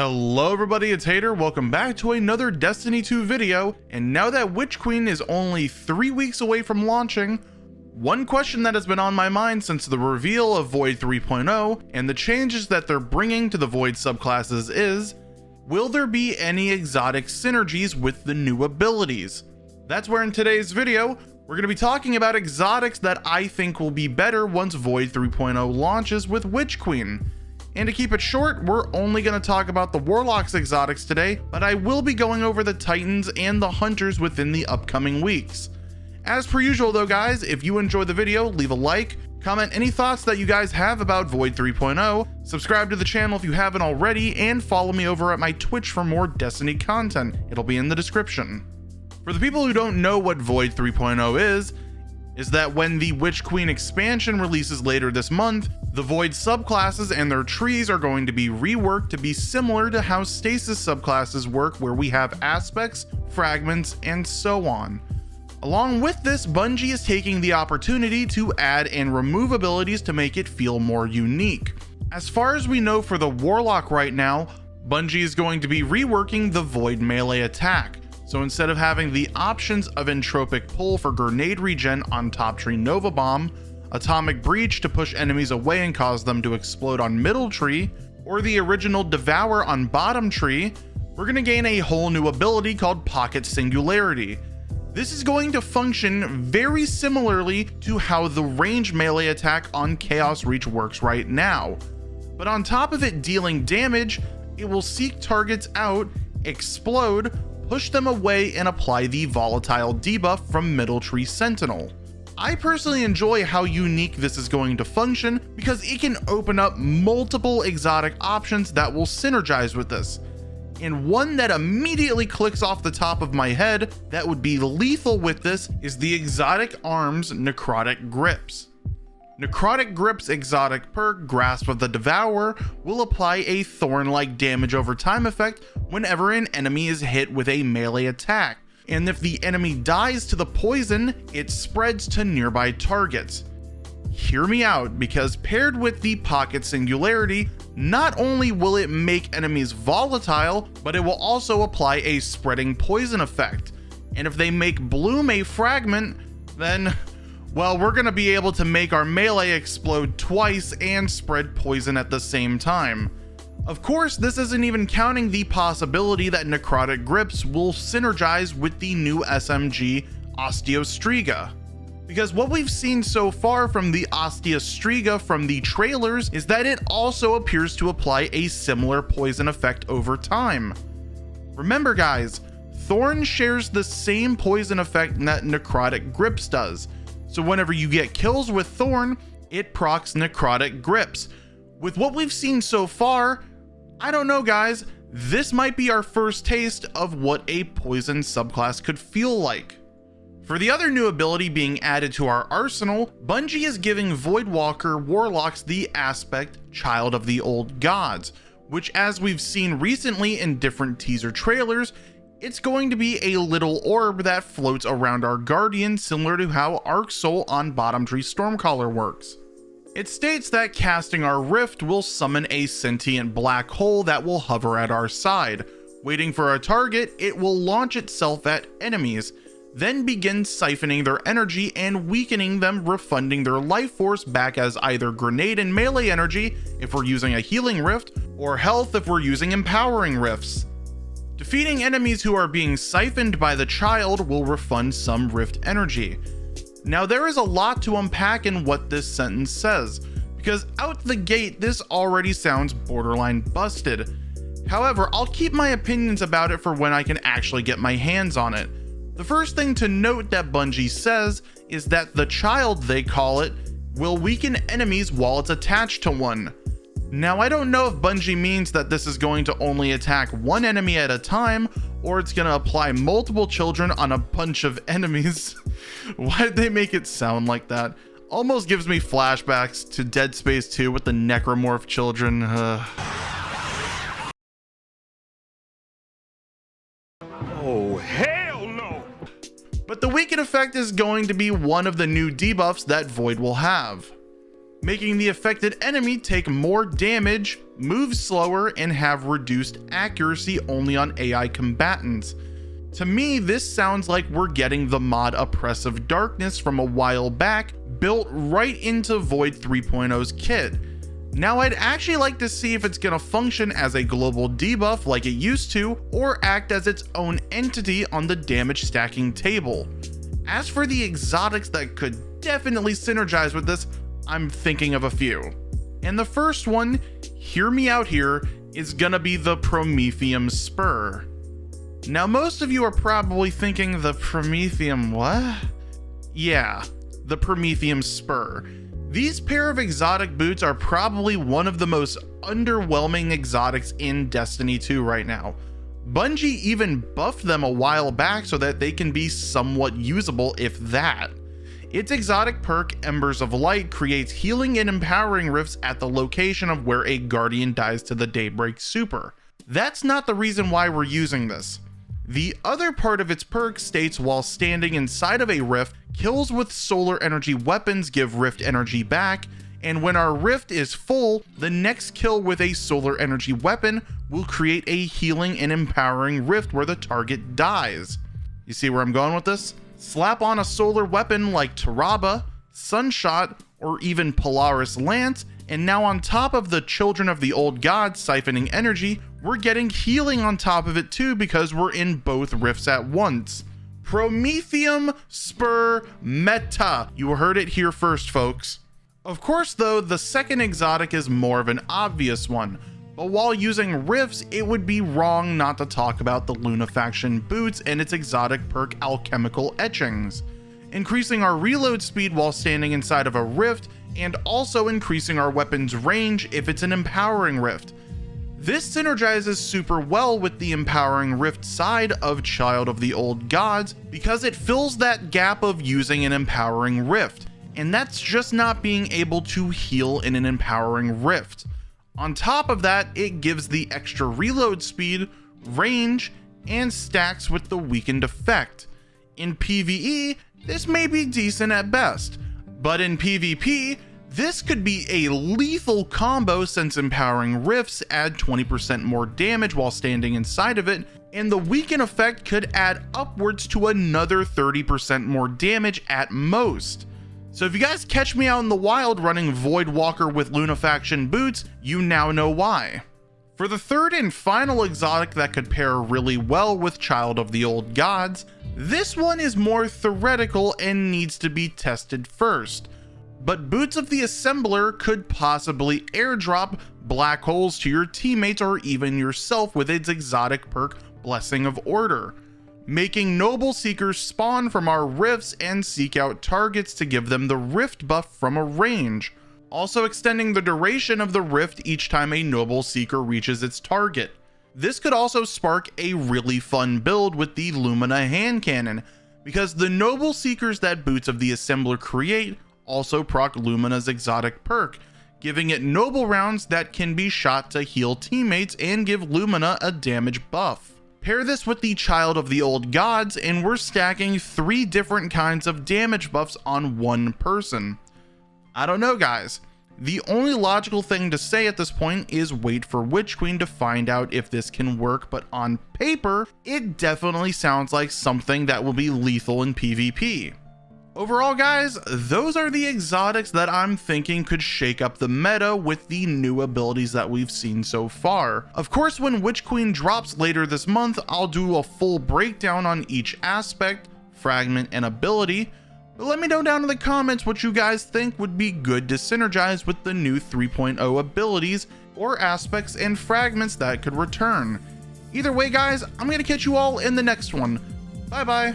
Hello everybody, it's Hater. Welcome back to another Destiny 2 video. And now that Witch Queen is only 3 weeks away from launching, one question that has been on my mind since the reveal of Void 3.0 and the changes that they're bringing to the Void subclasses is, will there be any exotic synergies with the new abilities? That's where in today's video, we're going to be talking about exotics that I think will be better once Void 3.0 launches with Witch Queen. And to keep it short, we're only going to talk about the Warlock's exotics today, but I will be going over the Titans and the Hunters within the upcoming weeks. As per usual though guys, if you enjoyed the video, leave a like, comment any thoughts that you guys have about Void 3.0, subscribe to the channel if you haven't already, and follow me over at my Twitch for more Destiny content. It'll be in the description. For the people who don't know what Void 3.0 is that when the Witch Queen expansion releases later this month, the Void subclasses and their trees are going to be reworked to be similar to how Stasis subclasses work, where we have aspects, fragments, and so on. Along with this, Bungie is taking the opportunity to add and remove abilities to make it feel more unique. As far as we know for the Warlock right now, Bungie is going to be reworking the Void melee attack. So instead of having the options of Entropic Pull for grenade regen on Top Tree Nova Bomb, Atomic Breach to push enemies away and cause them to explode on Middle Tree, or the original Devour on Bottom Tree, we're going to gain a whole new ability called Pocket Singularity. This is going to function very similarly to how the range melee attack on Chaos Reach works right now. But on top of it dealing damage, it will seek targets out, explode, push them away, and apply the volatile debuff from Middle Tree Sentinel. I personally enjoy how unique this is going to function because it can open up multiple exotic options that will synergize with this. And one that immediately clicks off the top of my head that would be lethal with this is the Exotic Arms Necrotic Grips. Necrotic Grips exotic perk, Grasp of the Devourer, will apply a thorn-like damage over time effect whenever an enemy is hit with a melee attack. And if the enemy dies to the poison, it spreads to nearby targets. Hear me out, because paired with the Pocket Singularity, not only will it make enemies volatile, but it will also apply a spreading poison effect. And if they make Bloom a fragment, then, well, we're going to be able to make our melee explode twice and spread poison at the same time. Of course, this isn't even counting the possibility that Necrotic Grips will synergize with the new SMG Osteostriga. Because what we've seen so far from the Osteostriga from the trailers is that it also appears to apply a similar poison effect over time. Remember guys, Thorn shares the same poison effect that Necrotic Grips does. So whenever you get kills with Thorn, it procs Necrotic Grips. With what we've seen so far, I don't know guys, this might be our first taste of what a poison subclass could feel like. For the other new ability being added to our arsenal, Bungie is giving Voidwalker Warlocks the aspect Child of the Old Gods, which as we've seen recently in different teaser trailers, it's going to be a little orb that floats around our Guardian, similar to how Arc Soul on Bottom Tree Stormcaller works. It states that casting our Rift will summon a sentient black hole that will hover at our side. Waiting for a target, it will launch itself at enemies, then begin siphoning their energy and weakening them, refunding their life force back as either grenade and melee energy if we're using a healing rift, or health if we're using empowering rifts. Defeating enemies who are being siphoned by the child will refund some rift energy. Now there is a lot to unpack in what this sentence says, because out the gate this already sounds borderline busted. However, I'll keep my opinions about it for when I can actually get my hands on it. The first thing to note that Bungie says is that the child, they call it, will weaken enemies while it's attached to one. Now I don't know if Bungie means that this is going to only attack one enemy at a time, or it's going to apply multiple children on a bunch of enemies. Why did they make it sound like that? Almost gives me flashbacks to Dead Space 2 with the necromorph children. Oh, hell no! But the weaken effect is going to be one of the new debuffs that Void will have. making the affected enemy take more damage, move slower, and have reduced accuracy only on AI combatants. To me, this sounds like we're getting the mod Oppressive Darkness from a while back built right into Void 3.0's kit. Now, I'd actually like to see if it's going to function as a global debuff like it used to, or act as its own entity on the damage stacking table. As for the exotics that could definitely synergize with this, I'm thinking of a few. And the first one, hear me out here, is gonna be the Prometheum Spur. Now, most of you are probably thinking the Prometheum what? Yeah, the Prometheum Spur. These pair of exotic boots are probably one of the most underwhelming exotics in Destiny 2 right now. Bungie even buffed them a while back so that they can be somewhat usable, if that. Its exotic perk, Embers of Light, creates healing and empowering rifts at the location of where a Guardian dies to the Daybreak super. That's not the reason why we're using this. The other part of its perk states while standing inside of a rift, kills with solar energy weapons give rift energy back, and when our rift is full, the next kill with a solar energy weapon will create a healing and empowering rift where the target dies. You see where I'm going with this? Slap on a solar weapon like Taraba, Sunshot, or even Polaris Lance, and now on top of the Children of the Old Gods siphoning energy, we're getting healing on top of it too because we're in both rifts at once. Prometheum Spur meta. You heard it here first, folks. Of course though, the second exotic is more of an obvious one, but while using rifts, it would be wrong not to talk about the Lunafaction Boots and its exotic perk Alchemical Etchings, increasing our reload speed while standing inside of a rift, and also increasing our weapon's range if it's an empowering rift. This synergizes super well with the empowering rift side of Child of the Old Gods because it fills that gap of using an empowering rift, and that's just not being able to heal in an empowering rift. On top of that, it gives the extra reload speed, range, and stacks with the weakened effect. In PvE, this may be decent at best, but in PvP, this could be a lethal combo since empowering rifts add 20% more damage while standing inside of it, and the weaken effect could add upwards to another 30% more damage at most. So if you guys catch me out in the wild running Void Walker with Lunafaction Boots, you now know why. For the third and final exotic that could pair really well with Child of the Old Gods, this one is more theoretical and needs to be tested first. But Boots of the Assembler could possibly airdrop black holes to your teammates or even yourself with its exotic perk Blessing of Order, making Noble Seekers spawn from our rifts and seek out targets to give them the rift buff from a range, also extending the duration of the rift each time a Noble Seeker reaches its target. This could also spark a really fun build with the Lumina hand cannon, because the Noble Seekers that Boots of the Assembler create also proc Lumina's exotic perk, giving it noble rounds that can be shot to heal teammates and give Lumina a damage buff. Pair this with the Child of the Old Gods and we're stacking 3 different kinds of damage buffs on one person. I don't know, guys. The only logical thing to say at this point is wait for Witch Queen to find out if this can work, but on paper, it definitely sounds like something that will be lethal in PvP. Overall, guys, those are the exotics that I'm thinking could shake up the meta with the new abilities that we've seen so far. Of course, when Witch Queen drops later this month, I'll do a full breakdown on each aspect, fragment, and ability. But let me know down in the comments what you guys think would be good to synergize with the new 3.0 abilities or aspects and fragments that could return. Either way, guys, I'm going to catch you all in the next one. Bye bye.